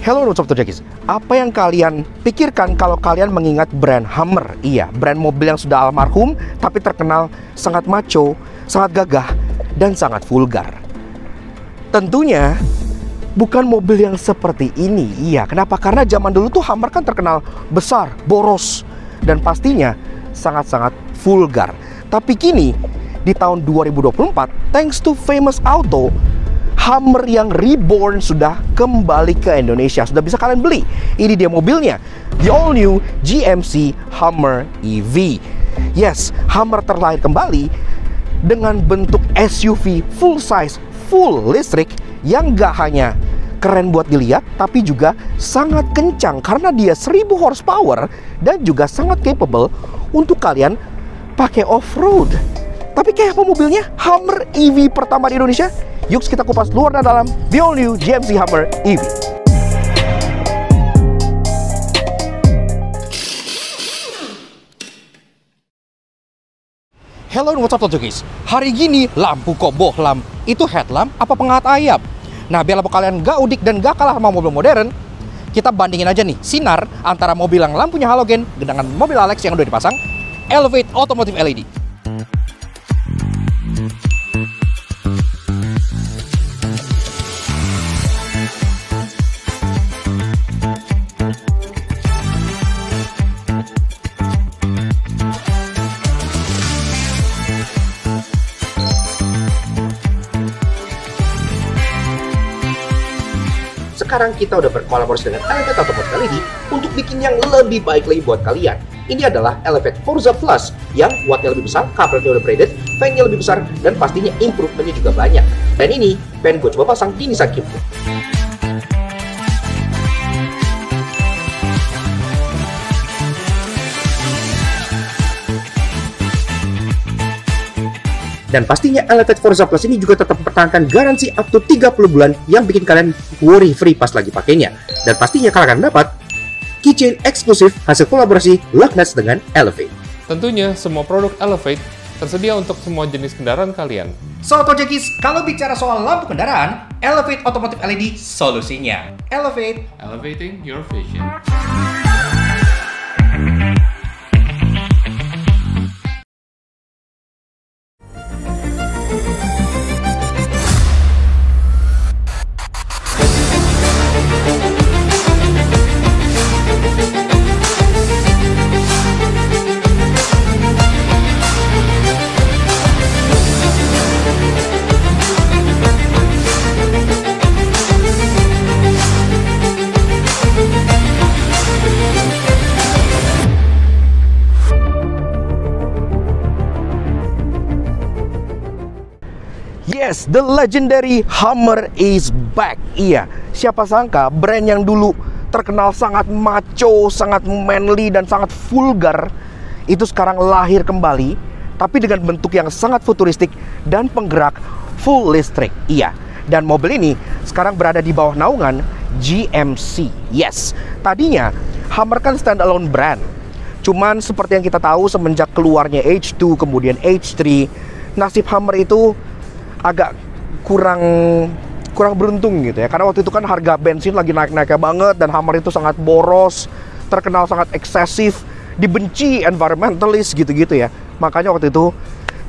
Hello Sobat Jakis, apa yang kalian pikirkan kalau kalian mengingat brand Hummer? Iya, brand mobil yang sudah almarhum tapi terkenal sangat macho, sangat gagah, dan sangat vulgar. Tentunya bukan mobil yang seperti ini. Iya, kenapa? Karena zaman dulu tuh Hummer kan terkenal besar, boros, dan pastinya sangat-sangat vulgar. Tapi kini di tahun 2024, thanks to Famous Auto, Hummer yang reborn sudah kembali ke Indonesia. Sudah bisa kalian beli. Ini dia mobilnya, the all new GMC Hummer EV. Yes, Hummer terlahir kembali dengan bentuk SUV full size, full listrik yang gak hanya keren buat dilihat, tapi juga sangat kencang karena dia 1000 horsepower dan juga sangat capable untuk kalian pakai off-road. Tapi kayak apa mobilnya? Hummer EV pertama di Indonesia? Yuk kita kupas luar dan dalam the all new GMC Hummer EV. Hello and what's up Jakis. Hari gini lampu kok bohlam. Itu headlamp apa penghangat ayam? Nah, biar lampu kalian gak udik dan gak kalah sama mobil modern, kita bandingin aja nih sinar antara mobil yang lampunya halogen dengan mobil Alex yang udah dipasang Elevate Automotive LED. Sekarang kita udah berkolaborasi dengan Elevate Automotive LED untuk bikin yang lebih baik lagi buat kalian. Ini adalah Elevate Forza Plus yang wattnya lebih besar, coveragenya udah braided, fan-nya lebih besar, dan pastinya improvementnya juga banyak. Dan ini pengen gue coba pasang di Nissan Qube. Dan pastinya Elevate Forza Plus ini juga tetap mempertahankan garansi up to 30 bulan yang bikin kalian worry free pas lagi pakainya. Dan pastinya kalian akan dapat keychain eksklusif hasil kolaborasi Lucknuts dengan Elevate. Tentunya semua produk Elevate tersedia untuk semua jenis kendaraan kalian. Sobat Jakis, kalau bicara soal lampu kendaraan, Elevate Automotive LED solusinya. Elevate, Elevating your vision. yes, the legendary Hummer is back. Iya, siapa sangka brand yang dulu terkenal sangat macho, sangat manly, dan sangat vulgar itu sekarang lahir kembali, tapi dengan bentuk yang sangat futuristik dan penggerak full listrik. Iya, dan mobil ini sekarang berada di bawah naungan GMC. Yes, tadinya Hummer kan standalone brand. Cuman seperti yang kita tahu semenjak keluarnya H2 kemudian H3, nasib Hummer itu agak kurang beruntung gitu ya. Karena waktu itu kan harga bensin lagi naik-naiknya banget dan Hummer itu sangat boros, terkenal sangat eksesif, dibenci environmentalist gitu-gitu ya. Makanya waktu itu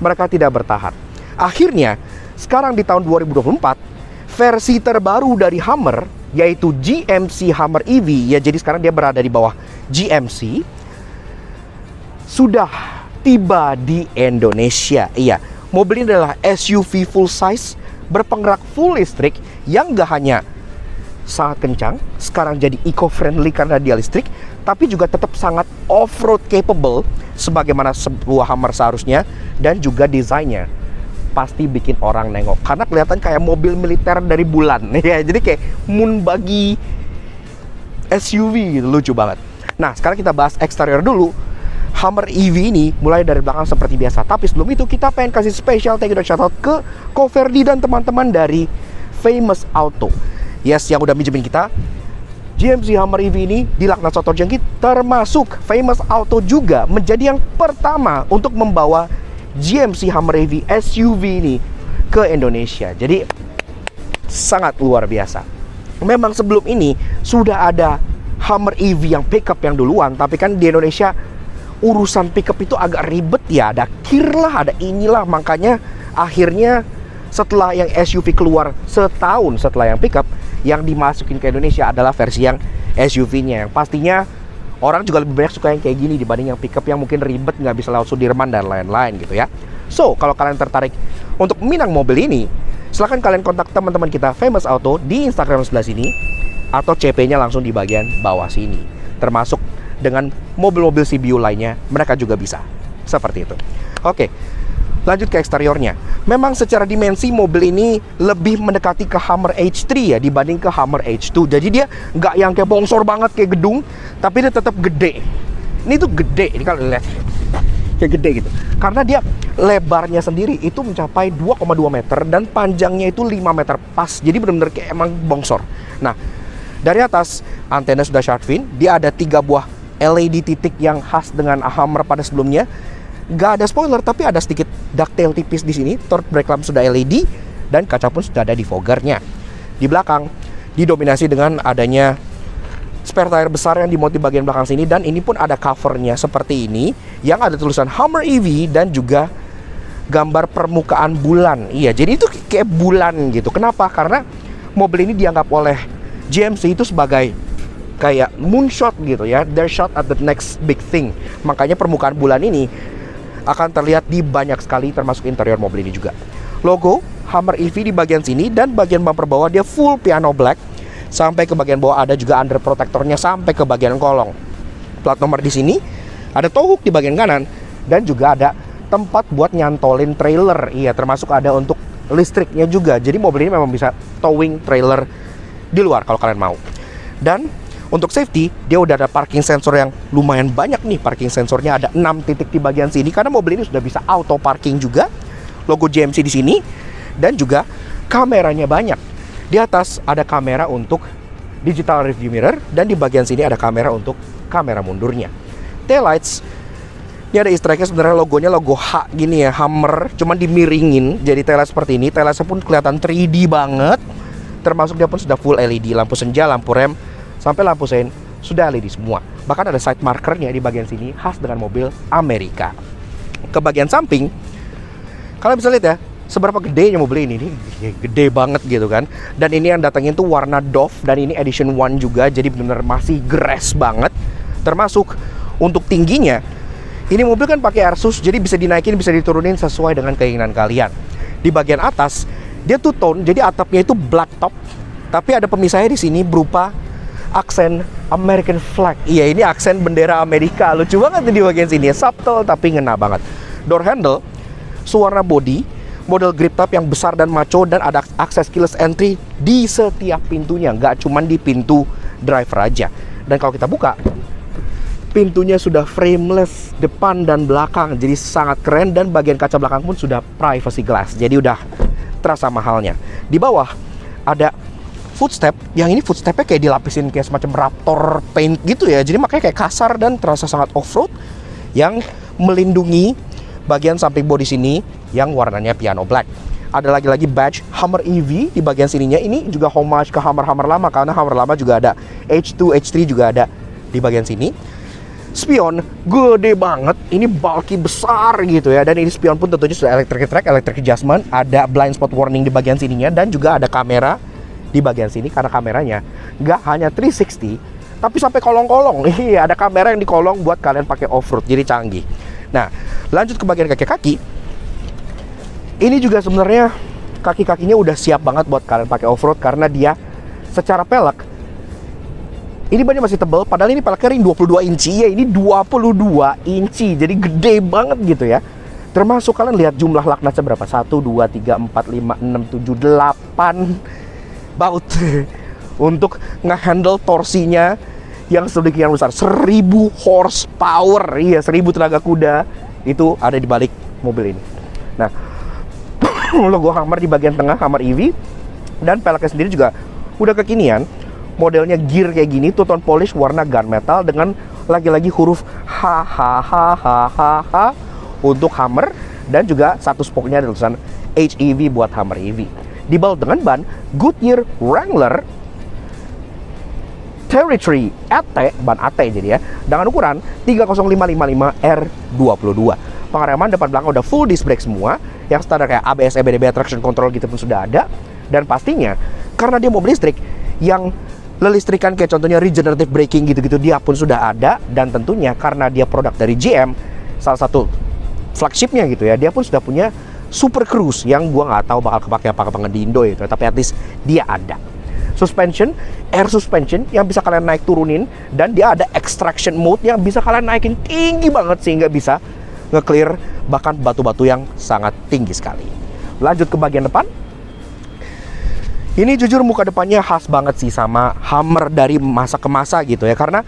mereka tidak bertahan. Akhirnya sekarang di tahun 2024 versi terbaru dari Hummer yaitu GMC Hummer EV ya, jadi sekarang dia berada di bawah GMC, sudah tiba di Indonesia. Iya, mobil ini adalah SUV full size berpenggerak full listrik yang gak hanya sangat kencang, sekarang jadi eco-friendly karena dia listrik, tapi juga tetap sangat off-road capable sebagaimana sebuah Hummer seharusnya, dan juga desainnya pasti bikin orang nengok karena kelihatan kayak mobil militer dari bulan ya. Jadi kayak moon buggy SUV gitu, lucu banget. Nah, sekarang kita bahas eksterior dulu. Hummer EV ini mulai dari belakang seperti biasa. Tapi sebelum itu kita pengen kasih special thank you dan shout out ke Ko Ferdi dan teman-teman dari Famous Auto. Yes, yang udah minjemin kita GMC Hummer EV ini di Lucknuts Auto Jengkit, termasuk Famous Auto juga menjadi yang pertama untuk membawa GMC Hummer EV SUV ini ke Indonesia. Jadi sangat luar biasa. memang sebelum ini sudah ada Hummer EV yang pickup yang duluan, tapi kan di Indonesia urusan pickup itu agak ribet ya, ada kir lah, ada inilah, makanya akhirnya setelah yang SUV keluar setahun setelah yang pickup, yang dimasukin ke Indonesia adalah versi yang SUV-nya, yang pastinya orang juga lebih banyak suka yang kayak gini dibanding yang pickup yang mungkin ribet, nggak bisa lewat Sudirman dan lain-lain gitu ya. So, kalau kalian tertarik untuk minang mobil ini, silahkan kalian kontak teman-teman kita Famous Auto di Instagram sebelah sini, atau CP-nya langsung di bagian bawah sini. Termasuk dengan mobil-mobil CBU lainnya, mereka juga bisa. Seperti itu. Oke, lanjut ke eksteriornya. Memang secara dimensi mobil ini lebih mendekati ke Hummer H3 ya dibanding ke Hummer H2. Jadi dia nggak yang kayak bongsor banget kayak gedung, tapi dia tetap gede. Ini tuh gede, ini kalau lihat kayak gede gitu. Karena dia lebarnya sendiri itu mencapai 2,2 meter dan panjangnya itu 5 meter pas. Jadi benar-benar kayak emang bongsor. Nah, dari atas antena sudah shark fin, dia ada 3 buah LED titik yang khas dengan Hummer pada sebelumnya. Gak ada spoiler, tapi ada sedikit ducktail tipis di sini. Torque brake lamp sudah LED dan kaca pun sudah ada di foggernya. Di belakang didominasi dengan adanya spare tire besar yang dimount di bagian belakang sini, dan ini pun ada covernya seperti ini yang ada tulisan Hummer EV dan juga gambar permukaan bulan. Iya, jadi itu kayak bulan gitu. Kenapa? Karena mobil ini dianggap oleh GMC itu sebagai kayak moonshot gitu ya, their shot at the next big thing. Makanya permukaan bulan ini akan terlihat di banyak sekali, termasuk interior mobil ini juga. Logo Hummer EV di bagian sini, dan bagian bumper bawah dia full piano black. Sampai ke bagian bawah ada juga under protectornya sampai ke bagian kolong. Plat nomor di sini, ada tow hook di bagian kanan, dan juga ada tempat buat nyantolin trailer. Iya, termasuk ada untuk listriknya juga. Jadi mobil ini memang bisa towing trailer di luar kalau kalian mau. Dan untuk safety, dia udah ada parking sensor yang lumayan banyak nih. Parking sensornya ada 6 titik di bagian sini, karena mobil ini sudah bisa auto parking juga. Logo GMC di sini, dan juga kameranya banyak. Di atas ada kamera untuk digital review mirror, dan di bagian sini ada kamera untuk kamera mundurnya. Taillights, ini ada easter egg-nya, sebenarnya logonya logo H gini ya, Hummer, cuman dimiringin jadi taillight seperti ini. Taillightsnya pun kelihatan 3D banget. Termasuk dia pun sudah full LED, lampu senja, lampu rem, sampai lampu sein sudah LED semua. Bahkan ada side markernya di bagian sini, khas dengan mobil Amerika. Ke bagian samping, kalian bisa lihat ya, seberapa gedenya mobil ini gede banget gitu kan. Dan ini yang datangin tuh warna Dove, dan ini edition 1 juga, jadi benar-benar masih grass banget. Termasuk untuk tingginya, ini mobil kan pakai Airsus, jadi bisa dinaikin, bisa diturunin sesuai dengan keinginan kalian. Di bagian atas dia two tone, jadi atapnya itu black top, tapi ada pemisahnya di sini berupa aksen American flag. Iya, ini aksen bendera Amerika. Lucu banget di bagian sini, subtle tapi ngena banget. Door handle sewarna body, model grip top yang besar dan maco, dan ada akses keyless entry di setiap pintunya, nggak cuman di pintu driver aja. Dan kalau kita buka, pintunya sudah frameless depan dan belakang, jadi sangat keren. Dan bagian kaca belakang pun sudah privacy glass, jadi udah terasa mahalnya. Di bawah ada footstep, yang ini footstepnya kayak dilapisin kayak semacam Raptor paint gitu ya, jadi makanya kayak kasar dan terasa sangat off-road, yang melindungi bagian samping bodi sini yang warnanya piano black. Ada lagi badge Hummer EV di bagian sininya. Ini juga homage ke Hummer lama, karena Hummer lama juga ada H2, H3 juga ada di bagian sini. Spion gede banget, ini bulky besar gitu ya, dan ini spion pun tentunya sudah electric track, electric adjustment, ada blind spot warning di bagian sininya, dan juga ada kamera di bagian sini, karena kameranya nggak hanya 360 tapi sampai kolong-kolong. Iya, ada kamera yang di kolong buat kalian pakai off-road, jadi canggih. Nah, lanjut ke bagian kaki-kaki. Ini juga sebenarnya kaki-kakinya udah siap banget buat kalian pakai off-road, karena dia secara pelek ini bannya masih tebal, padahal ini peleknya ring 22 inci ya, ini 22 inci, jadi gede banget gitu ya. Termasuk kalian lihat jumlah laknatnya berapa, 1, 2, 3, 4, 5, 6, 7, 8 baut untuk nge-handle torsinya yang sedemikian besar. 1000 horsepower, iya 1000 tenaga kuda itu ada di balik mobil ini. Nah, logo Hummer di bagian tengah, Hummer EV, dan peleknya sendiri juga udah kekinian. Modelnya gear kayak gini, two-tone polish warna gunmetal dengan lagi-lagi huruf H untuk Hummer, dan juga satu spoknya ada tulisan HEV buat Hummer EV. Dibalut dengan ban Goodyear Wrangler Territory AT, ban AT jadi ya, dengan ukuran 30555 R22. Pengereman depan belakang udah full disc brake semua, yang standar kayak ABS, EBD, traction control gitu pun sudah ada. Dan pastinya karena dia mobil listrik, yang lelistrikan kayak contohnya regenerative braking gitu-gitu dia pun sudah ada. Dan tentunya karena dia produk dari GM, salah satu flagshipnya gitu ya, dia pun sudah punya Super Cruise yang gua nggak tahu bakal kepake apa di Indo itu, tapi at least dia ada. Suspension, air suspension yang bisa kalian naik turunin, dan dia ada extraction mode yang bisa kalian naikin tinggi banget sehingga bisa nge-clear bahkan batu-batu yang sangat tinggi sekali. Lanjut ke bagian depan. Ini jujur muka depannya khas banget sih sama Hummer dari masa ke masa gitu ya, karena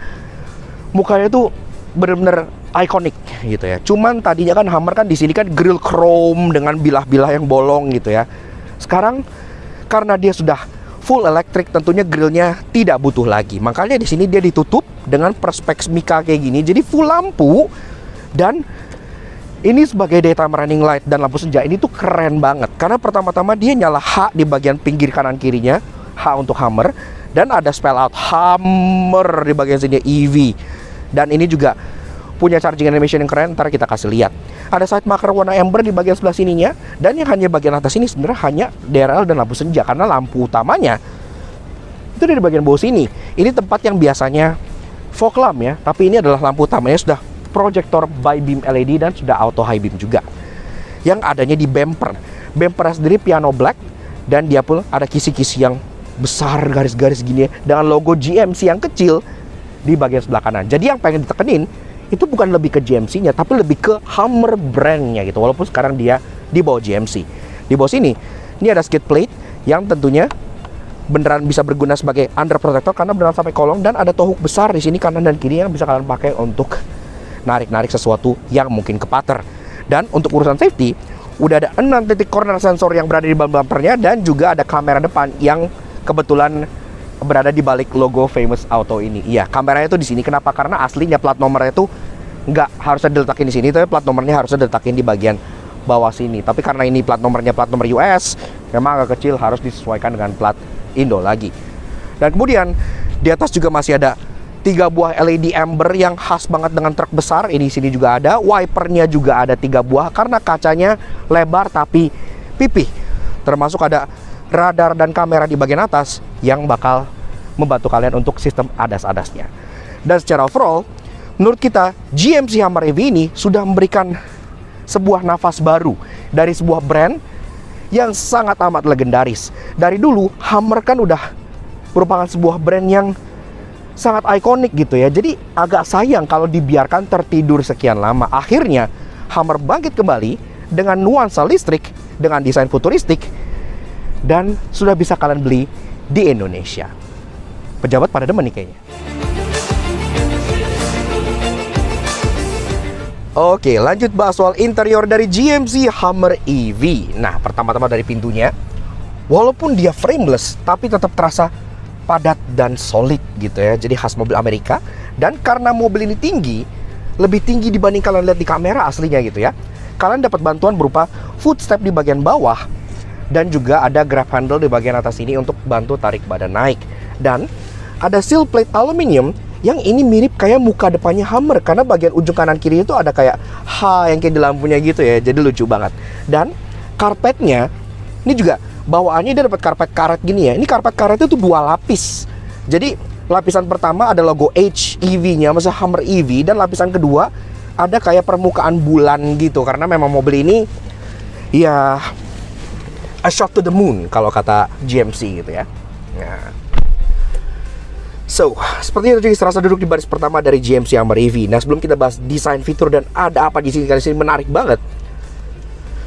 mukanya tuh bener-bener ikonik gitu ya. Cuman tadinya kan Hummer kan di sini kan grill chrome dengan bilah-bilah yang bolong gitu ya. Sekarang karena dia sudah full elektrik, tentunya grillnya tidak butuh lagi. Makanya di sini dia ditutup dengan perspex mica kayak gini, jadi full lampu. Dan ini sebagai daytime running light dan lampu senja ini tuh keren banget, karena pertama-tama dia nyala H di bagian pinggir kanan kirinya, H untuk Hummer, dan ada spell out Hummer di bagian sini EV. Dan ini juga punya charging animation yang keren, ntar kita kasih lihat. Ada side marker warna amber di bagian sebelah sininya, dan yang hanya bagian atas ini sebenarnya hanya DRL dan lampu senja, karena lampu utamanya itu dari bagian bawah sini. Ini tempat yang biasanya fog lamp ya, tapi ini adalah lampu utamanya sudah projector by beam LED dan sudah auto high beam juga. Yang adanya di bumper. Bumper sendiri piano black, dan dia pun ada kisi-kisi yang besar garis-garis gini ya, dengan logo GMC yang kecil di bagian sebelah kanan. Jadi yang pengen ditekenin itu bukan lebih ke GMC-nya, tapi lebih ke Hummer brand-nya gitu. Walaupun sekarang dia di bawah GMC. Di bawah sini, ini ada skid plate yang tentunya beneran bisa berguna sebagai under protector karena beneran sampai kolong, dan ada toh hook besar di sini kanan dan kiri yang bisa kalian pakai untuk narik-narik sesuatu yang mungkin kepater. Dan untuk urusan safety, udah ada 6 titik corner sensor yang berada di ban bumpernya, dan juga ada kamera depan yang kebetulan berada di balik logo Famous Auto ini. Iya, kameranya tuh di sini. Kenapa? Karena aslinya plat nomornya itu nggak harusnya diletakin di sini, tapi plat nomornya harusnya diletakin di bagian bawah sini. Tapi karena ini plat nomornya plat nomor US, memang agak kecil, harus disesuaikan dengan plat Indo lagi. Dan kemudian di atas juga masih ada 3 buah LED amber yang khas banget dengan truk besar. Ini sini juga ada. Wipernya juga ada 3 buah karena kacanya lebar tapi pipih. Termasuk ada radar dan kamera di bagian atas yang bakal membantu kalian untuk sistem ADAS-ADAS-nya. Dan secara overall, menurut kita GMC Hummer EV ini sudah memberikan sebuah nafas baru dari sebuah brand yang sangat amat legendaris. Dari dulu Hummer kan udah merupakan sebuah brand yang sangat ikonik gitu ya. Jadi agak sayang kalau dibiarkan tertidur sekian lama. Akhirnya Hummer bangkit kembali dengan nuansa listrik, dengan desain futuristik, dan sudah bisa kalian beli di Indonesia. Pejabat pada demen nih kayaknya. Oke, lanjut bahas soal interior dari GMC Hummer EV. Nah, pertama-tama dari pintunya, walaupun dia frameless, tapi tetap terasa padat dan solid gitu ya. Jadi khas mobil Amerika. Dan karena mobil ini tinggi, lebih tinggi dibanding kalian lihat di kamera aslinya gitu ya, kalian dapat bantuan berupa footstep di bagian bawah, dan juga ada grab handle di bagian atas ini untuk bantu tarik badan naik. Dan ada seal plate aluminium yang ini mirip kayak muka depannya Hummer, karena bagian ujung kanan kiri itu ada kayak H yang kayak di lampunya gitu ya. Jadi lucu banget. Dan karpetnya ini juga bawaannya dia dapat karpet karet gini ya. Ini karpet karet itu 2 lapis. Jadi lapisan pertama ada logo H EV-nya, maksudnya Hummer EV, dan lapisan kedua ada kayak permukaan bulan gitu, karena memang mobil ini ya a shot to the moon kalau kata GMC gitu ya. Nah, so seperti itu serasa duduk di baris pertama dari GMC Hummer EV. Nah, sebelum kita bahas desain, fitur, dan ada apa di sini menarik banget.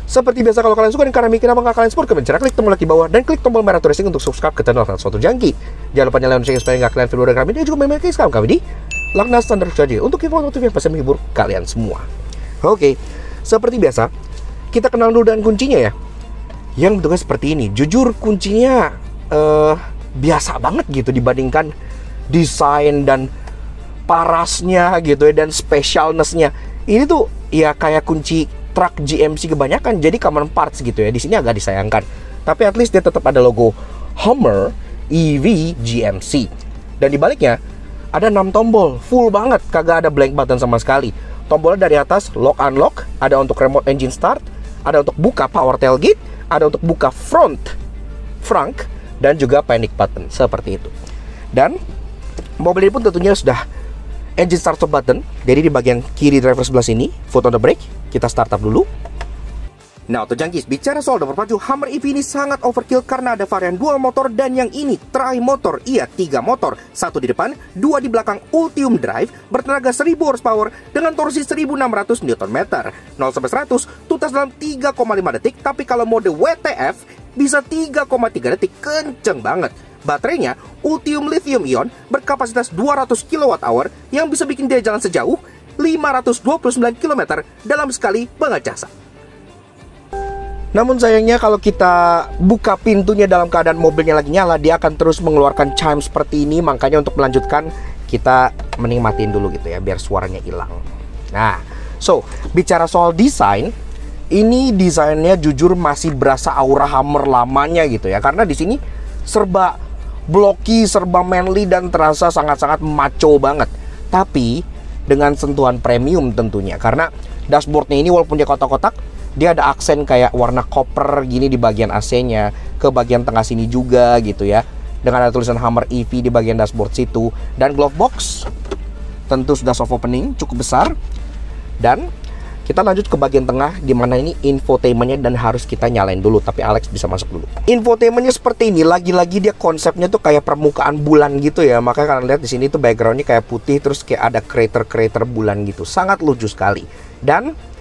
Seperti biasa, kalau kalian suka dan kalian mikir apa nggak kalian support, kalian cara klik tombol like di bawah dan klik tombol merah tulising untuk subscribe ke channel Suatu Jangki. Jangan lupa nyalain lonceng supaya nggak kalian video dari kami, dan juga memiliki sekarang kami di Lakna Standar saja untuk info-info yang pasti menghibur kalian semua. Oke, seperti biasa kita kenal dulu dengan kuncinya ya. Yang bentuknya seperti ini. Jujur kuncinya biasa banget gitu dibandingkan desain dan parasnya gitu ya, dan specialness-nya. Ini tuh ya kayak kunci truk GMC kebanyakan, jadi common parts gitu ya. Di sini agak disayangkan. Tapi at least dia tetap ada logo Hummer EV GMC. Dan di baliknya ada 6 tombol, full banget, kagak ada blank button sama sekali. Tombolnya dari atas lock unlock, ada untuk remote engine start, ada untuk buka power tailgate, ada untuk buka front, dan juga panic button seperti itu. Dan mobil ini pun tentunya sudah engine start stop button. Jadi di bagian kiri driver sebelah sini, foot on the brake, kita start up dulu. Nah, untuk jangkis, bicara soal berpacu, Hummer EV ini sangat overkill karena ada varian dual motor dan yang ini tri-motor. Iya, 3 motor, 1 di depan, 2 di belakang, Ultium Drive, bertenaga 1000 horsepower dengan torsi 1600 Nm. 0-100 tuntas dalam 3,5 detik, tapi kalau mode WTF bisa 3,3 detik, kenceng banget. Baterainya Ultium Lithium Ion berkapasitas 200 kWh yang bisa bikin dia jalan sejauh 529 km dalam sekali pengecasa. Namun sayangnya kalau kita buka pintunya dalam keadaan mobilnya lagi nyala, dia akan terus mengeluarkan chime seperti ini. Makanya untuk melanjutkan, kita mending matiin dulu gitu ya, biar suaranya hilang. Nah, bicara soal desain, ini desainnya jujur masih berasa aura Hummer lamanya gitu ya. Karena di sini serba blocky, serba manly, dan terasa sangat-sangat macho banget. Tapi dengan sentuhan premium tentunya. Karena dashboardnya ini walaupun dia kotak-kotak, dia ada aksen kayak warna copper gini di bagian AC-nya, ke bagian tengah sini juga gitu ya. Dengan ada tulisan Hummer EV di bagian dashboard situ. Dan glove box tentu sudah soft opening, cukup besar. Dan kita lanjut ke bagian tengah, dimana ini infotainmentnya dan harus kita nyalain dulu. Tapi Alex bisa masuk dulu. Infotainmentnya seperti ini, lagi-lagi dia konsepnya tuh kayak permukaan bulan gitu ya. Makanya kalian lihat di sini tuh backgroundnya kayak putih, terus kayak ada crater bulan gitu. Sangat lucu sekali. Dan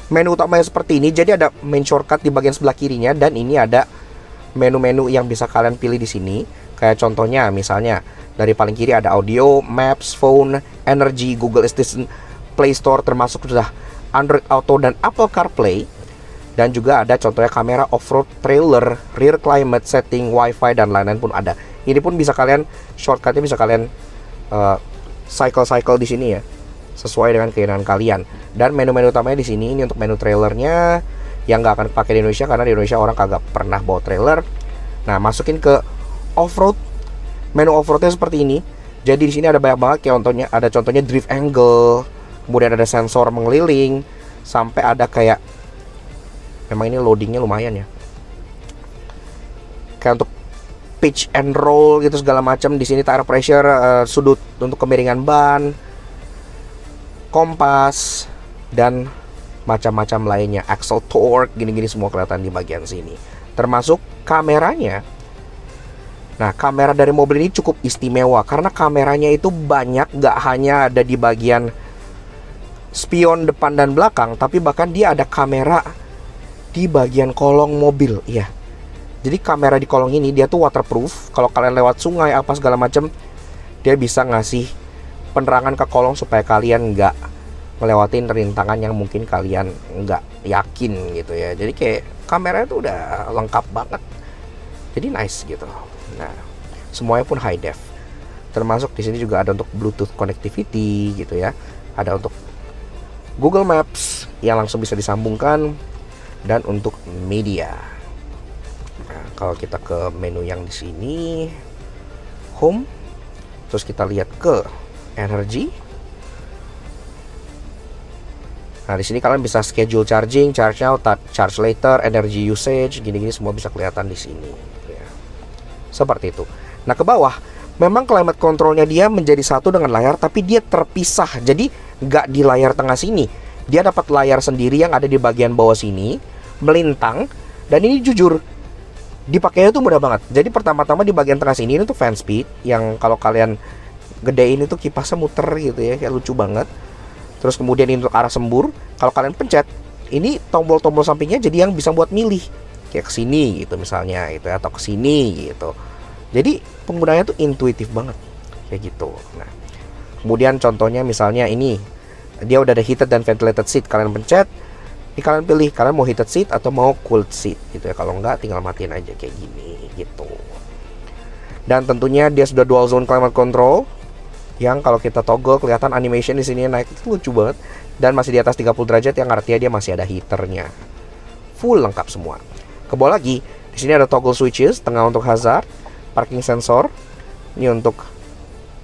menu utamanya seperti ini, jadi ada main shortcut di bagian sebelah kirinya, dan ini ada menu-menu yang bisa kalian pilih di sini. Kayak contohnya, misalnya dari paling kiri ada audio, maps, phone, energy, Google Assistant, Play Store, termasuk sudah Android Auto dan Apple CarPlay. Dan juga ada contohnya kamera off-road, trailer, rear climate setting, wifi, dan lain-lain pun ada. Ini pun bisa kalian shortcutnya bisa kalian cycle di sini ya, sesuai dengan keinginan kalian. Dan menu-menu utamanya di sini, ini untuk menu trailernya yang nggak akan pakai di Indonesia karena di Indonesia orang kagak pernah bawa trailer. Nah, masukin ke off-road, menu off-roadnya seperti ini. Jadi di sini ada banyak banget kayak contohnya drift angle, kemudian ada sensor mengeliling, sampai ada kayak, memang ini loadingnya lumayan ya, kayak untuk pitch and roll gitu segala macam. Di sini tire pressure, sudut untuk kemiringan ban, kompas, dan macam-macam lainnya, axle torque, gini-gini semua kelihatan di bagian sini. Termasuk kameranya. Nah, kamera dari mobil ini cukup istimewa karena kameranya itu banyak, gak hanya ada di bagian spion depan dan belakang, tapi bahkan dia ada kamera di bagian kolong mobil. Iya. Jadi kamera di kolong ini dia tuh waterproof. Kalau kalian lewat sungai apa segala macam, dia bisa ngasih penerangan ke kolong supaya kalian nggak ngelewatin rintangan yang mungkin kalian nggak yakin gitu ya. Jadi kayak kameranya tuh udah lengkap banget, jadi nice gitu. Nah, semuanya pun high def. Termasuk di sini juga ada untuk Bluetooth connectivity gitu ya. Ada untuk Google Maps yang langsung bisa disambungkan, dan untuk media. Nah, kalau kita ke menu yang di sini, home, terus kita lihat ke energy. Nah, di sini kalian bisa schedule charging, charge now, charge later, energy usage, gini-gini semua bisa kelihatan di sini. Ya. Seperti itu. Nah, ke bawah, memang climate controlnya dia menjadi satu dengan layar, tapi dia terpisah. Jadi nggak di layar tengah sini. Dia dapat layar sendiri yang ada di bagian bawah sini, melintang. Dan ini jujur, dipakainya tuh mudah banget. Jadi pertama-tama di bagian tengah sini ini tuh fan speed, yang kalau kalian gedein itu kipasnya muter gitu ya, kayak lucu banget. Terus kemudian ini untuk arah sembur, kalau kalian pencet, ini tombol-tombol sampingnya jadi yang bisa buat milih, kayak ke sini gitu misalnya gitu, atau ke sini gitu. Jadi penggunanya tuh intuitif banget kayak gitu. Nah, kemudian contohnya misalnya ini, dia udah ada heated dan ventilated seat, kalian pencet, ini kalian pilih kalian mau heated seat atau mau cooled seat gitu ya. Kalau enggak tinggal matiin aja kayak gini gitu. Dan tentunya dia sudah dual zone climate control, yang kalau kita toggle kelihatan animation di sini naik, itu lucu banget. Dan masih di atas 30 derajat, yang artinya dia masih ada heaternya. Full lengkap semua. Ke bawah lagi, di sini ada toggle switches, tengah untuk hazard, parking sensor, ini untuk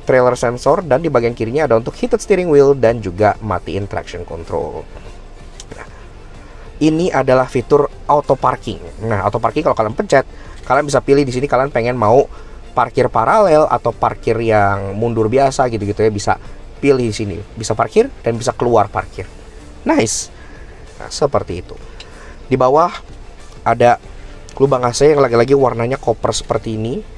trailer sensor, dan di bagian kirinya ada untuk heated steering wheel dan juga matiin traction control. Nah, ini adalah fitur auto parking. Nah, auto parking kalau kalian pencet, kalian bisa pilih di sini kalian pengen mau parkir paralel atau parkir yang mundur biasa gitu-gitu ya, bisa pilih di sini. Bisa parkir dan bisa keluar parkir. Nice. Nah, seperti itu. Di bawah ada lubang AC yang lagi-lagi warnanya copper seperti ini.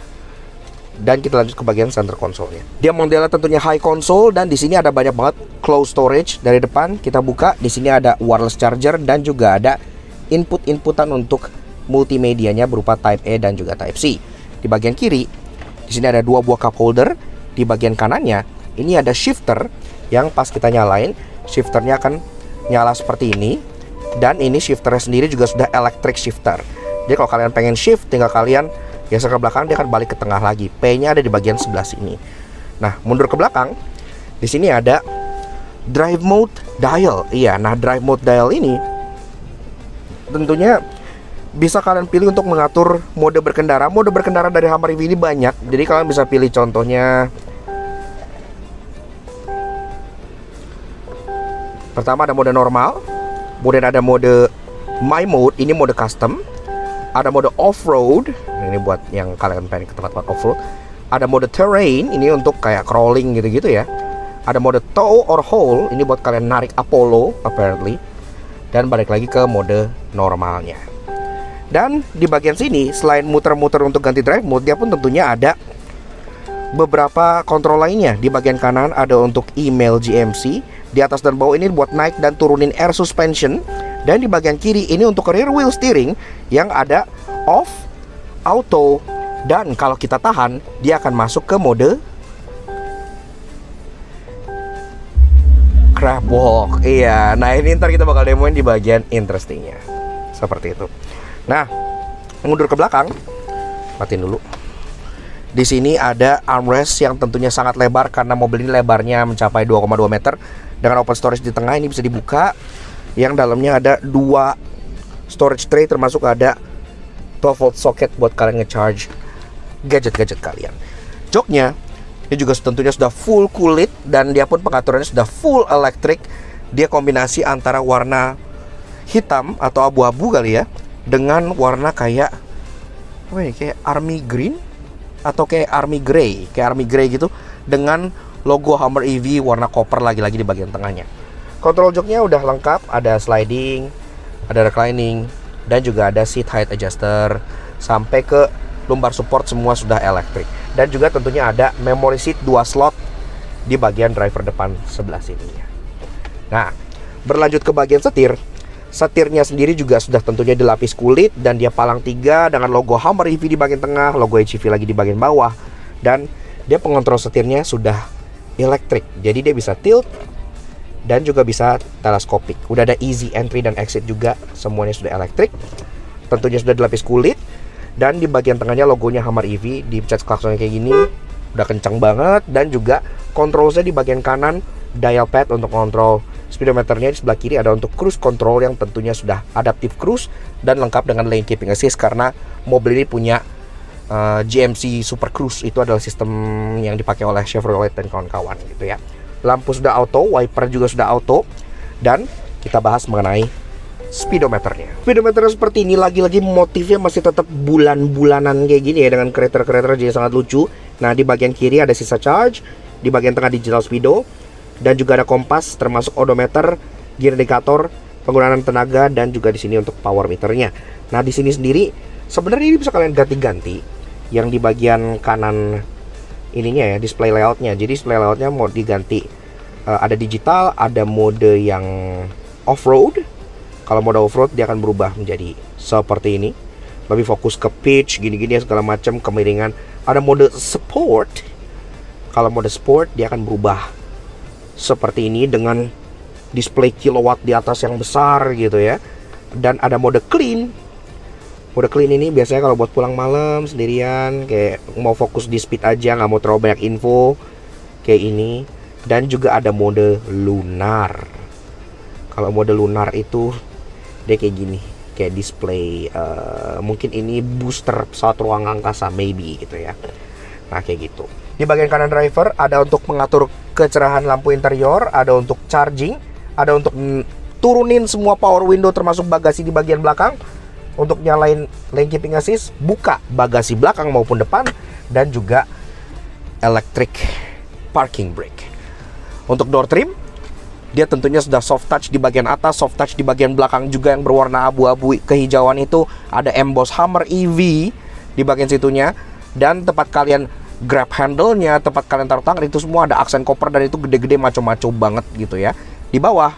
Dan kita lanjut ke bagian center console-nya. Dia modelnya tentunya high console, dan di sini ada banyak banget close storage. Dari depan kita buka, di sini ada wireless charger dan juga ada inputan untuk multimedianya berupa Type A dan juga Type C. Di bagian kiri, di sini ada 2 buah cup holder. Di bagian kanannya, ini ada shifter yang pas kita nyalain, shifternya akan nyala seperti ini. Dan ini shifternya sendiri juga sudah electric shifter. Jadi kalau kalian pengen shift, tinggal kalian geser ke belakang, dia akan balik ke tengah lagi. P-nya ada di bagian sebelah sini. Nah, mundur ke belakang, di sini ada drive mode dial. Iya, nah drive mode dial ini tentunya bisa kalian pilih untuk mengatur mode berkendara. Mode berkendara dari Hummer EV ini banyak. Jadi kalian bisa pilih contohnya. Pertama ada mode normal, kemudian ada mode my mode, ini mode custom. Ada mode off-road, ini buat yang kalian pengen ke tempat-tempat off-road. Ada mode terrain, ini untuk kayak crawling gitu-gitu ya. Ada mode tow or haul, ini buat kalian narik Apollo apparently. Dan balik lagi ke mode normalnya. Dan di bagian sini, selain muter-muter untuk ganti drive mode, dia pun tentunya ada beberapa kontrol lainnya. Di bagian kanan ada untuk email GMC. Di atas dan bawah ini buat naik dan turunin air suspension. Dan di bagian kiri ini untuk rear wheel steering yang ada off, auto, dan kalau kita tahan dia akan masuk ke mode crab walk. Iya, nah ini ntar kita bakal demoin di bagian interestingnya. Seperti itu. Nah, mundur ke belakang, matiin dulu. Di sini ada armrest yang tentunya sangat lebar karena mobil ini lebarnya mencapai 2,2 meter. Dengan open storage di tengah ini bisa dibuka. Yang dalamnya ada 2 storage tray, termasuk ada 12 volt socket buat kalian nge-charge gadget-gadget kalian. Joknya ini juga tentunya sudah full kulit, dan dia pun pengaturannya sudah full electric. Dia kombinasi antara warna hitam atau abu-abu kali ya, dengan warna kayak apa ini, kayak army green atau kayak army gray gitu, dengan logo Hummer EV warna copper lagi-lagi di bagian tengahnya. Kontrol joknya udah lengkap, ada sliding, ada reclining, dan juga ada seat height adjuster. Sampai ke lumbar support semua sudah elektrik. Dan juga tentunya ada memory seat 2 slot di bagian driver depan sebelah sini. Nah, berlanjut ke bagian setir. Setirnya sendiri juga sudah tentunya dilapis kulit, dan dia palang 3 dengan logo Hummer EV di bagian tengah, logo HEV lagi di bagian bawah. Dan dia pengontrol setirnya sudah elektrik, jadi dia bisa tilt dan juga bisa teleskopik. Udah ada easy entry dan exit juga, semuanya sudah elektrik. Tentunya sudah dilapis kulit. Dan di bagian tengahnya logonya Hummer EV, dipencet klaksonnya kayak gini, udah kencang banget. Dan juga kontrolnya di bagian kanan, dial pad untuk kontrol speedometernya. Di sebelah kiri ada untuk cruise control yang tentunya sudah adaptive cruise dan lengkap dengan lane keeping assist, karena mobil ini punya GMC Super Cruise. Itu adalah sistem yang dipakai oleh Chevrolet dan kawan-kawan gitu ya. Lampu sudah auto, wiper juga sudah auto. Dan kita bahas mengenai speedometernya. Speedometernya seperti ini, lagi-lagi motifnya masih tetap bulan-bulanan kayak gini ya, dengan kreator-kreator, jadi sangat lucu. Nah, di bagian kiri ada sisa charge, di bagian tengah digital speedo, dan juga ada kompas termasuk odometer, gear indicator, penggunaan tenaga, dan juga di sini untuk power meternya. Nah, di sini sendiri sebenarnya ini bisa kalian ganti-ganti. Yang di bagian kanan ininya ya, display layoutnya. Jadi display layoutnya mau diganti, ada digital, ada mode yang off-road. Kalau mode off-road dia akan berubah menjadi seperti ini, lebih fokus ke pitch, gini-gini segala macam, kemiringan. Ada mode sport. Kalau mode sport dia akan berubah seperti ini dengan display kilowatt di atas yang besar gitu ya. Dan ada mode clean. Mode clean ini biasanya kalau buat pulang malam sendirian, kayak mau fokus di speed aja, nggak mau terlalu banyak info, kayak ini. Dan juga ada mode lunar. Kalau mode lunar itu dia kayak gini, kayak display mungkin ini booster pesawat ruang angkasa maybe gitu ya. Nah, kayak gitu. Di bagian kanan driver ada untuk mengatur kecerahan lampu interior, ada untuk charging, ada untuk turunin semua power window termasuk bagasi di bagian belakang, untuk nyalain lane keeping assist, buka bagasi belakang maupun depan, dan juga electric parking brake. Untuk door trim, dia tentunya sudah soft touch di bagian atas, soft touch di bagian belakang juga yang berwarna abu-abu kehijauan itu. Ada emboss Hummer EV di bagian situnya, dan tempat kalian grab handle-nya, tempat kalian taruh tangan itu semua ada aksen koper dan itu gede-gede maco-maco banget gitu ya. Di bawah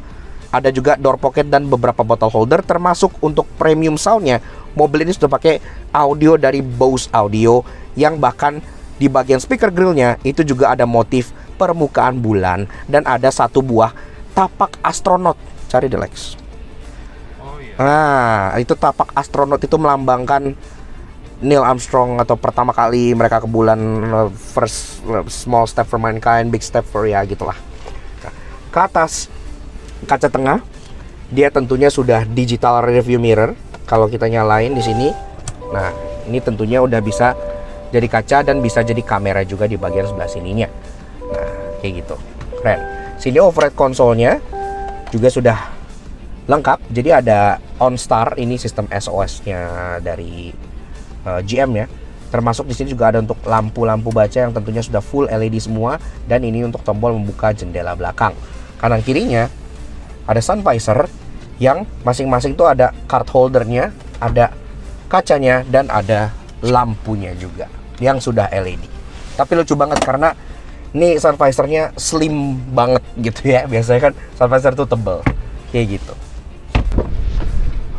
ada juga door pocket dan beberapa bottle holder, termasuk untuk premium sound-nya. Mobil ini sudah pakai audio dari Bose Audio, yang bahkan di bagian speaker grillnya itu juga ada motif permukaan bulan dan ada satu buah tapak astronot. Cari deh Lex. Oh iya. Nah, itu tapak astronot itu melambangkan Neil Armstrong atau pertama kali mereka ke bulan, first small step for mankind, big step for ya gitulah. Nah, ke atas kaca tengah dia tentunya sudah digital rearview mirror. Kalau kita nyalain di sini, nah ini tentunya udah bisa jadi kaca dan bisa jadi kamera juga di bagian sebelah sininya. Nah, kayak gitu. Keren. Sini overhead konsolnya juga sudah lengkap. Jadi ada OnStar, ini sistem SOS-nya dari GM ya. Termasuk di sini juga ada untuk lampu-lampu baca yang tentunya sudah full LED semua, dan ini untuk tombol membuka jendela belakang. Kanan kirinya ada sun visor yang masing-masing itu ada card holdernya, ada kacanya, dan ada lampunya juga yang sudah LED. Tapi lucu banget karena ini sun visornya slim banget gitu ya. Biasanya kan sun visor itu tebel kayak gitu.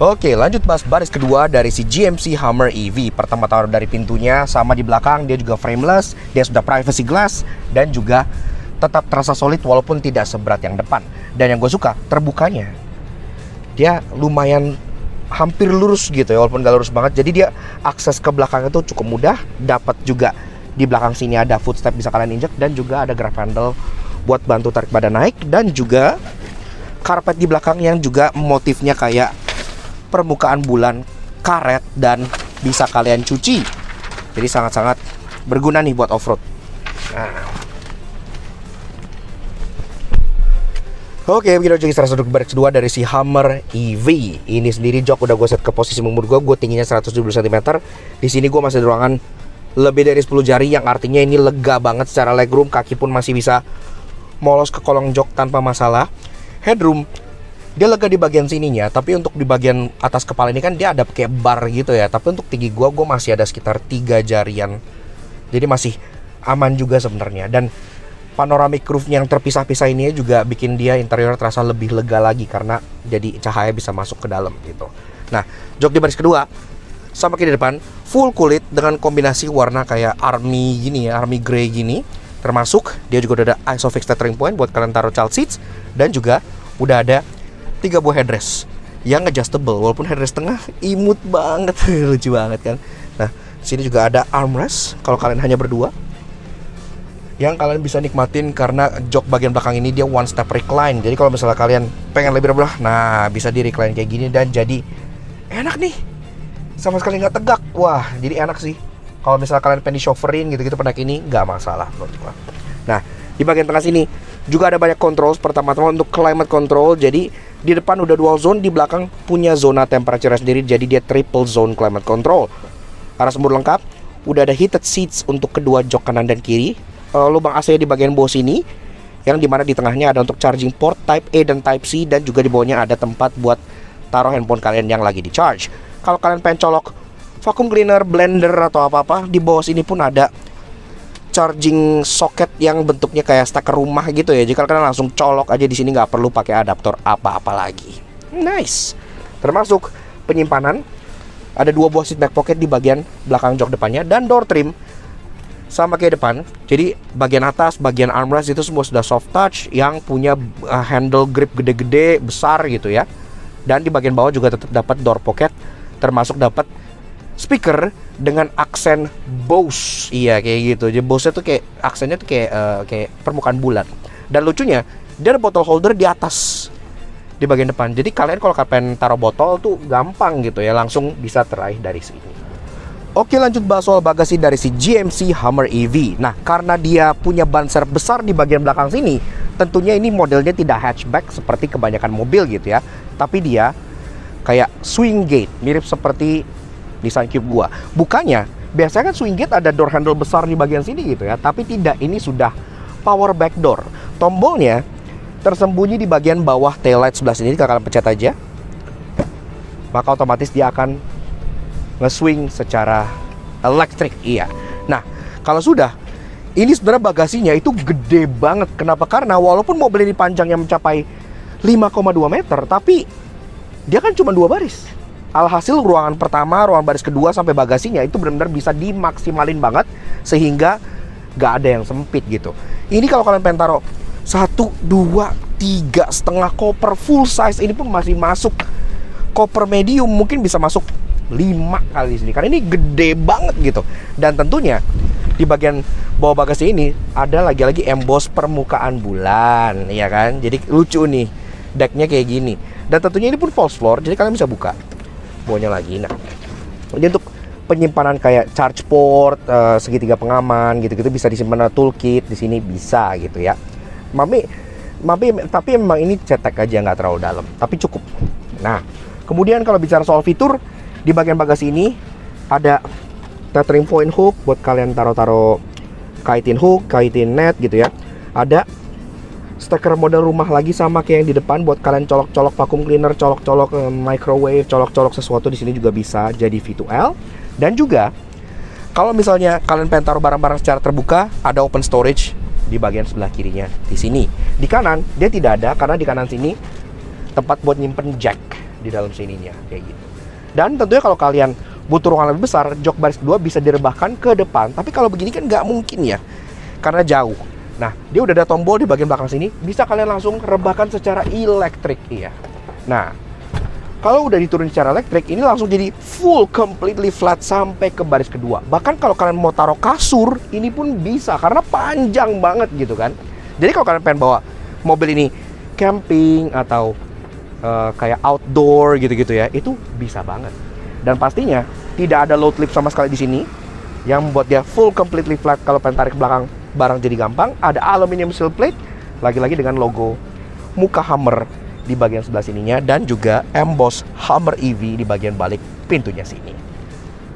Oke, lanjut bahas baris kedua dari si GMC Hummer EV. Pertama taruh dari pintunya, sama di belakang dia juga frameless, dia sudah privacy glass, dan juga tetap terasa solid walaupun tidak seberat yang depan. Dan yang gue suka, terbukanya dia lumayan hampir lurus gitu ya, walaupun gak lurus banget. Jadi dia akses ke belakang itu cukup mudah. Dapat juga di belakang sini ada footstep bisa kalian injek, dan juga ada grab handle buat bantu tarik badan naik, dan juga karpet di belakang yang juga motifnya kayak permukaan bulan, karet, dan bisa kalian cuci. Jadi sangat-sangat berguna nih buat off-road. Nah. Oke, begitu aja secara duduk baris kedua dari si Hummer EV. Ini sendiri jok udah gue set ke posisi umur gue tingginya 170 cm. Di sini gue masih ada ruangan lebih dari 10 jari, yang artinya ini lega banget secara legroom. Kaki pun masih bisa molos ke kolong jok tanpa masalah. Headroom dia lega di bagian sininya, tapi untuk di bagian atas kepala ini kan dia ada kayak bar gitu ya. Tapi untuk tinggi gue masih ada sekitar 3 jarian. Jadi masih aman juga sebenarnya. Dan panoramic roof yang terpisah-pisah ini juga bikin dia interior terasa lebih lega lagi, karena jadi cahaya bisa masuk ke dalam gitu. Nah, jok di baris kedua sama kayak di depan, full kulit dengan kombinasi warna kayak army gini ya, army grey gini. Termasuk dia juga udah ada ISOFIX tethering point buat kalian taruh child seats, dan juga udah ada 3 buah headrest yang adjustable, walaupun headrest tengah imut banget. Lucu banget kan. Nah, sini juga ada armrest kalau kalian hanya berdua, yang kalian bisa nikmatin karena jok bagian belakang ini dia one step recline. Jadi kalau misalnya kalian pengen lebih rebahan, nah bisa di recline kayak gini, dan jadi enak nih, sama sekali nggak tegak. Wah, jadi enak sih. Kalau misalnya kalian pengen di chauffeurin gitu-gitu pakai ini, nggak masalah menurut gua. Nah, di bagian tengah sini juga ada banyak controls. Pertama-tama untuk climate control. Jadi di depan udah dual zone, di belakang punya zona temperature sendiri. Jadi dia triple zone climate control. Arah sembur lengkap. Udah ada heated seats untuk kedua jok kanan dan kiri. Lubang AC di bagian bawah sini, yang dimana di tengahnya ada untuk charging port Type A dan Type C, dan juga di bawahnya ada tempat buat taruh handphone kalian yang lagi di charge. Kalau kalian pengen colok vacuum cleaner, blender, atau apa-apa, di bawah sini pun ada charging socket yang bentuknya kayak steker rumah gitu ya. Jika kalian langsung colok aja di sini, nggak perlu pakai adaptor apa-apa lagi. Nice. Termasuk penyimpanan, ada 2 buah seat back pocket di bagian belakang jok depannya, dan door trim sama kayak depan. Jadi bagian atas, bagian armrest itu semua sudah soft touch yang punya handle grip gede-gede besar gitu ya. Dan di bagian bawah juga tetap dapat door pocket, termasuk dapat speaker dengan aksen Bose. Iya kayak gitu. Jadi Bose tuh kayak aksennya tuh kayak permukaan bulan. Dan lucunya dia ada bottle holder di atas di bagian depan. Jadi kalian kalau pengen taruh botol tuh gampang gitu ya, langsung bisa teraih dari sini. Oke, lanjut bahas soal bagasi dari si GMC Hummer EV. Nah, karena dia punya ban serep besar di bagian belakang sini, tentunya ini modelnya tidak hatchback seperti kebanyakan mobil gitu ya. Tapi dia kayak swing gate, mirip seperti Nissan Cube gua. Bukannya, biasanya kan swing gate ada door handle besar di bagian sini gitu ya. Tapi tidak, ini sudah power back door. Tombolnya tersembunyi di bagian bawah taillight sebelah sini. Kalau kalian pencet aja, maka otomatis dia akan nge-swing secara elektrik. Iya. Nah, kalau sudah, ini sebenarnya bagasinya itu gede banget. Kenapa? Karena walaupun mobil ini panjangnya mencapai 5,2 meter, tapi dia kan cuma 2 baris. Alhasil ruangan pertama, ruangan baris kedua sampai bagasinya itu benar-benar bisa dimaksimalin banget sehingga gak ada yang sempit gitu. Ini kalau kalian pengen taruh 1, 2, 3 setengah koper full size, ini pun masih masuk. Koper medium mungkin bisa masuk 5 kali di sini, karena ini gede banget gitu. Dan tentunya di bagian bawah bagasi ini ada lagi-lagi emboss permukaan bulan, ya kan? Jadi lucu nih, decknya kayak gini. Dan tentunya ini pun false floor, jadi kalian bisa buka bawahnya lagi. Nah, jadi untuk penyimpanan kayak charge port, segitiga pengaman gitu-gitu bisa disimpan toolkit di sini bisa gitu ya. Tapi memang ini cetek aja, nggak terlalu dalam, tapi cukup. Nah, kemudian kalau bicara soal fitur, di bagian bagasi ini ada tethering point hook buat kalian taruh-taruh kaitin hook, kaitin net gitu ya. Ada steker model rumah lagi sama kayak yang di depan buat kalian colok-colok vacuum cleaner, colok-colok microwave, colok-colok sesuatu di sini juga bisa jadi V2L. Dan juga kalau misalnya kalian pengen taruh barang-barang secara terbuka, ada open storage di bagian sebelah kirinya di sini. Di kanan dia tidak ada, karena di kanan sini tempat buat nyimpen jack di dalam sininya kayak gitu. Dan tentunya kalau kalian butuh ruangan lebih besar, jok baris kedua bisa direbahkan ke depan. Tapi kalau begini kan nggak mungkin ya, karena jauh. Nah, dia udah ada tombol di bagian belakang sini, bisa kalian langsung rebahkan secara elektrik. Iya. Nah, kalau udah diturun secara elektrik, ini langsung jadi full completely flat sampai ke baris kedua. Bahkan kalau kalian mau taruh kasur, ini pun bisa, karena panjang banget gitu kan. Jadi kalau kalian pengen bawa mobil ini camping atau kayak outdoor gitu-gitu ya, itu bisa banget. Dan pastinya tidak ada load lip sama sekali di sini, yang membuat dia full completely flat. Kalau pengen tarik ke belakang barang jadi gampang. Ada aluminium steel plate, lagi-lagi dengan logo muka Hummer di bagian sebelah sininya, dan juga emboss Hummer EV di bagian balik pintunya sini.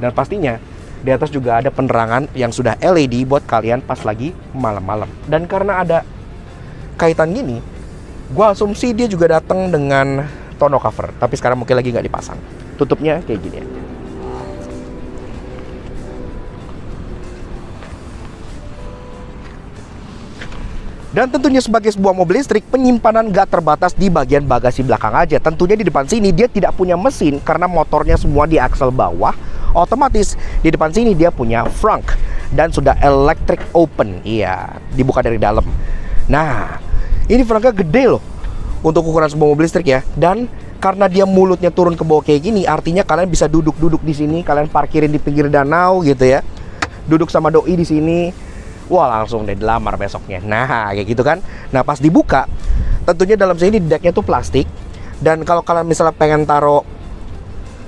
Dan pastinya di atas juga ada penerangan yang sudah LED buat kalian pas lagi malam-malam. Dan karena ada kaitan gini, gua asumsi dia juga datang dengan tonneau cover, tapi sekarang mungkin lagi nggak dipasang. Tutupnya kayak gini ya. Dan tentunya sebagai sebuah mobil listrik, penyimpanan nggak terbatas di bagian bagasi belakang aja. Tentunya di depan sini dia tidak punya mesin karena motornya semua di aksel bawah. Otomatis di depan sini dia punya frunk dan sudah electric open. Iya, dibuka dari dalam. Nah, ini frunknya gede loh untuk ukuran sebuah mobil listrik ya. Dan karena dia mulutnya turun ke bawah kayak gini, artinya kalian bisa duduk-duduk di sini, kalian parkirin di pinggir danau gitu ya. Duduk sama doi di sini. Wah, langsung deh dilamar besoknya. Nah, kayak gitu kan. Nah, pas dibuka, tentunya dalam sini decknya tuh plastik. Dan kalau kalian misalnya pengen taruh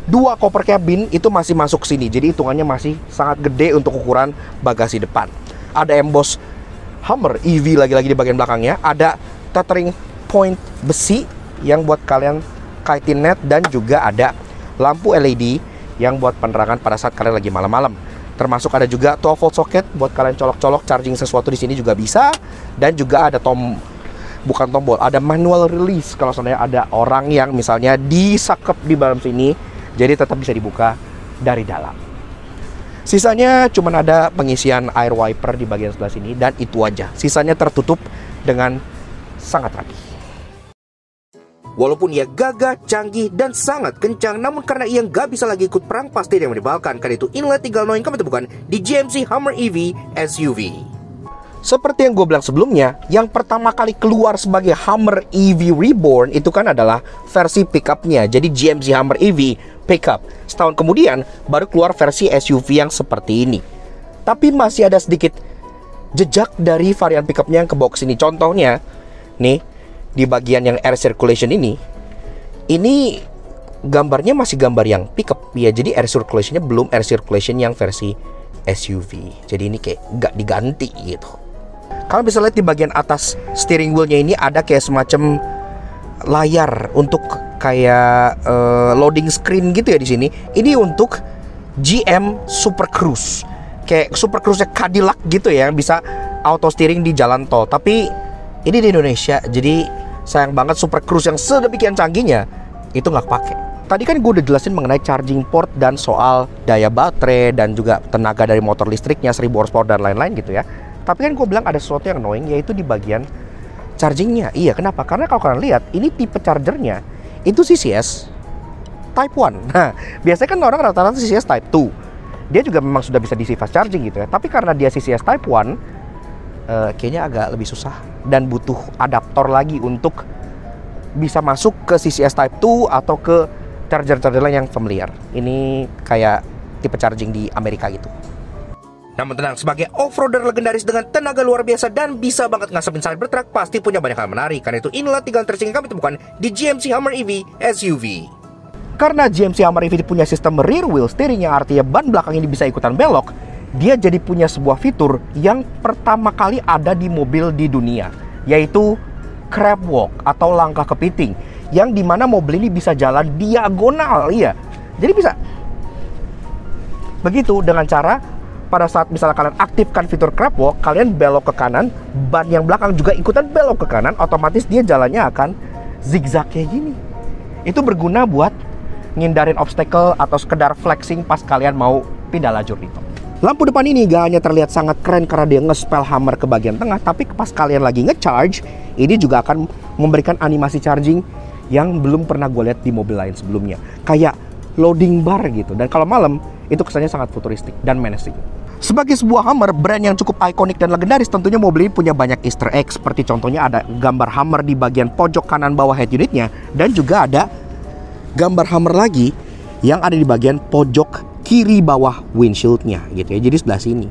2 koper cabin, itu masih masuk sini. Jadi hitungannya masih sangat gede untuk ukuran bagasi depan. Ada emboss Hummer EV lagi-lagi di bagian belakangnya. Ada tethering point besi yang buat kalian kaitin net. Dan juga ada lampu LED yang buat penerangan pada saat kalian lagi malam-malam. Termasuk ada juga 12 volt socket buat kalian colok-colok charging sesuatu di sini juga bisa. Dan juga ada bukan tombol, ada manual release kalau seandainya ada orang yang misalnya disakep di dalam sini, jadi tetap bisa dibuka dari dalam. Sisanya cuman ada pengisian air wiper di bagian sebelah sini, dan itu aja. Sisanya tertutup dengan sangat rapi. Walaupun ia gagah, canggih, dan sangat kencang, namun karena ia nggak bisa lagi ikut perang, pasti dia menyebalkan. Karena itu inilah 3 hal yang kamu temukan di GMC Hummer EV SUV. Seperti yang gue bilang sebelumnya, yang pertama kali keluar sebagai Hummer EV Reborn itu kan adalah versi pickupnya. Jadi GMC Hummer EV Pickup. Setahun kemudian baru keluar versi SUV yang seperti ini. Tapi masih ada sedikit jejak dari varian pickupnya yang ke box ini. Contohnya, nih, di bagian yang air circulation ini gambarnya masih gambar yang pickup ya, jadi air circulationnya belum air circulation yang versi SUV. Jadi ini kayak nggak diganti gitu. Kalian bisa lihat di bagian atas steering wheelnya ini ada kayak semacam layar untuk kayak loading screen gitu ya di sini. Ini untuk GM Super Cruise, kayak Super Cruise-nya Cadillac gitu ya, yang bisa auto steering di jalan tol. Tapi ini di Indonesia, jadi sayang banget Super Cruise yang sedemikian canggihnya itu nggak pakai. Tadi kan gue udah jelasin mengenai charging port dan soal daya baterai dan juga tenaga dari motor listriknya 1000 horsepower dan lain-lain gitu ya. Tapi kan gue bilang ada sesuatu yang annoying, yaitu di bagian chargingnya. Iya, kenapa? Karena kalau kalian lihat, ini tipe chargernya itu CCS Type 1. Nah, biasanya kan orang rata-rata CCS Type 2. Dia juga memang sudah bisa DC fast charging gitu ya. Tapi karena dia CCS Type 1, kayaknya agak lebih susah dan butuh adaptor lagi untuk bisa masuk ke CCS Type 2 atau ke charger-charger lain yang familiar. Ini kayak tipe charging di Amerika gitu. Namun tenang, sebagai off-roader legendaris dengan tenaga luar biasa dan bisa banget ngasepin Cybertruck, pasti punya banyak hal menarik. Karena itu inilah 3 hal terasing yang kami temukan di GMC Hummer EV SUV. Karena GMC Hummer EV punya sistem rear wheel steering yang artinya ban belakang ini bisa ikutan belok, dia jadi punya sebuah fitur yang pertama kali ada di mobil di dunia, yaitu crab walk atau langkah kepiting, yang dimana mobil ini bisa jalan diagonal. Iya, jadi bisa begitu dengan cara pada saat misalnya kalian aktifkan fitur crab walk, kalian belok ke kanan, ban yang belakang juga ikutan belok ke kanan, otomatis dia jalannya akan zigzag kayak gini. Itu berguna buat ngindarin obstacle atau sekedar flexing pas kalian mau pindah lajur itu. Lampu depan ini gak hanya terlihat sangat keren karena dia nge-spell Hummer ke bagian tengah, tapi pas kalian lagi nge-charge, ini juga akan memberikan animasi charging yang belum pernah gue lihat di mobil lain sebelumnya. Kayak loading bar gitu. Dan kalau malam, itu kesannya sangat futuristik dan menacing. Sebagai sebuah Hummer, brand yang cukup ikonik dan legendaris, tentunya mobil ini punya banyak easter egg. Seperti contohnya ada gambar Hummer di bagian pojok kanan bawah head unitnya, dan juga ada gambar Hummer lagi yang ada di bagian pojok kiri bawah windshieldnya gitu ya, jadi sebelah sini.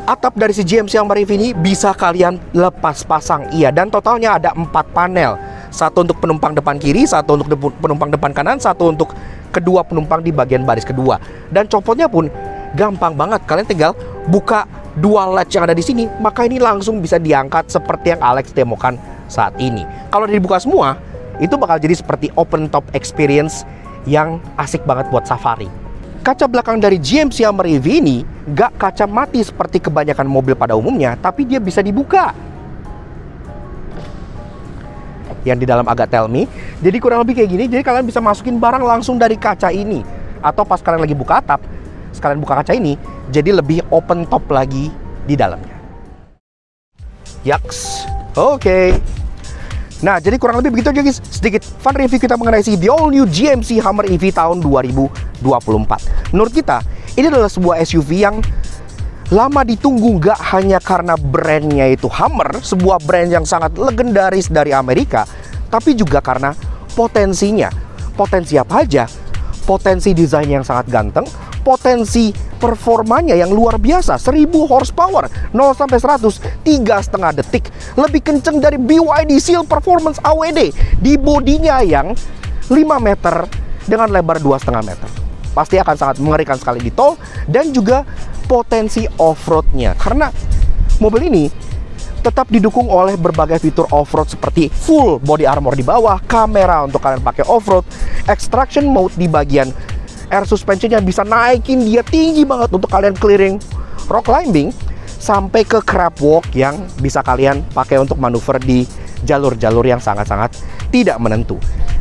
Atap dari si GMC Hummer EV ini bisa kalian lepas pasang, iya, dan totalnya ada 4 panel. Satu untuk penumpang depan kiri, satu untuk penumpang depan kanan, satu untuk kedua penumpang di bagian baris kedua. Dan copotnya pun gampang banget, kalian tinggal buka 2 latch yang ada di sini, maka ini langsung bisa diangkat seperti yang Alex demokan saat ini. Kalau dibuka semua, itu bakal jadi seperti open top experience yang asik banget buat safari. Kaca belakang dari GMC Hummer EV ini gak kaca mati seperti kebanyakan mobil pada umumnya, tapi dia bisa dibuka. Yang di dalam agak tell me, jadi kurang lebih kayak gini, jadi kalian bisa masukin barang langsung dari kaca ini. Atau pas kalian lagi buka atap, sekalian buka kaca ini, jadi lebih open top lagi di dalamnya. Yaks, oke. Nah, jadi kurang lebih begitu aja guys, sedikit fun review kita mengenai si the all new GMC Hummer EV tahun 2024. Menurut kita, ini adalah sebuah SUV yang lama ditunggu, gak hanya karena brandnya itu Hummer, sebuah brand yang sangat legendaris dari Amerika, tapi juga karena potensinya. Potensi apa aja? Potensi desain yang sangat ganteng, potensi performanya yang luar biasa, 1000 horsepower, 0-100 3,5 detik, lebih kenceng dari BYD Seal Performance AWD, di bodinya yang 5 meter dengan lebar 2,5 meter. Pasti akan sangat mengerikan sekali di tol, dan juga potensi off-roadnya, karena mobil ini tetap didukung oleh berbagai fitur off-road seperti full body armor di bawah, kamera untuk kalian pakai off-road, extraction mode di bagian air suspensionnya bisa naikin dia tinggi banget untuk kalian clearing rock climbing, sampai ke crab walk yang bisa kalian pakai untuk manuver di jalur-jalur yang sangat-sangat tidak menentu.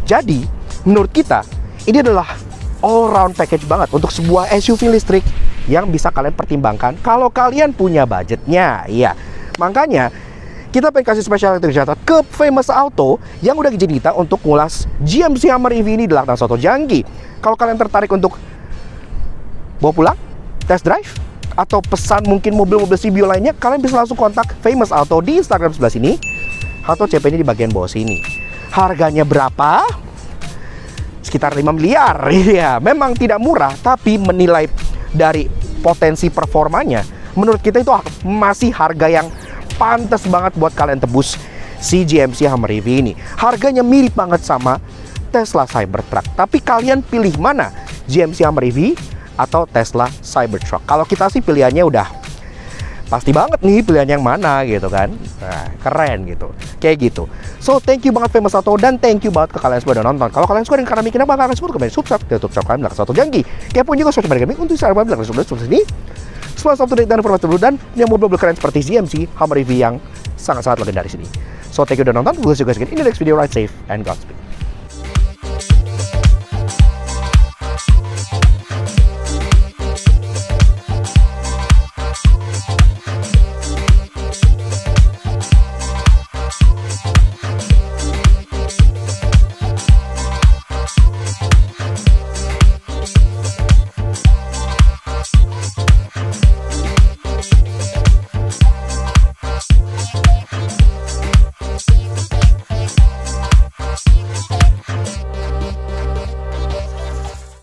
Jadi menurut kita ini adalah all round package banget untuk sebuah SUV listrik yang bisa kalian pertimbangkan kalau kalian punya budgetnya. Iya, makanya kita pengen kasih spesial tercatat ke Famous Auto yang udah izin kita untuk ngulas GMC Hummer EV ini di Laktan Soto Jangki. Kalau kalian tertarik untuk bawa pulang, test drive, atau pesan mungkin mobil-mobil CBO lainnya, kalian bisa langsung kontak Famous Auto di Instagram sebelah sini, atau CP-nya di bagian bawah sini. Harganya berapa? Sekitar 5 miliar. Iya, memang tidak murah, tapi menilai dari potensi performanya, menurut kita itu masih harga yang pantas banget buat kalian tebus si GMC Hummer EV ini. Harganya mirip banget sama Tesla Cybertruck. Tapi kalian pilih mana? GMC Hummer EV atau Tesla Cybertruck? Kalau kita sih pilihannya udah pasti banget nih pilihan yang mana gitu kan. Nah, keren gitu. Kayak gitu. So, thank you banget Famous Auto dan thank you banget ke kalian semua udah nonton. Kalau kalian suka dengan karena bikin apa, kalian semua komen subscribe di YouTube channel kalian belakang satu jangki. Kepo juga sosial media kami untuk share belakang subscribe ini. Semua up to date dan informasi terbaru dan yang mobil-mobil keren seperti GMC Hummer EV yang sangat-sangat legendaris ini. So, thank you udah nonton. We'll see you guys again in the next video. Ride safe and Godspeed.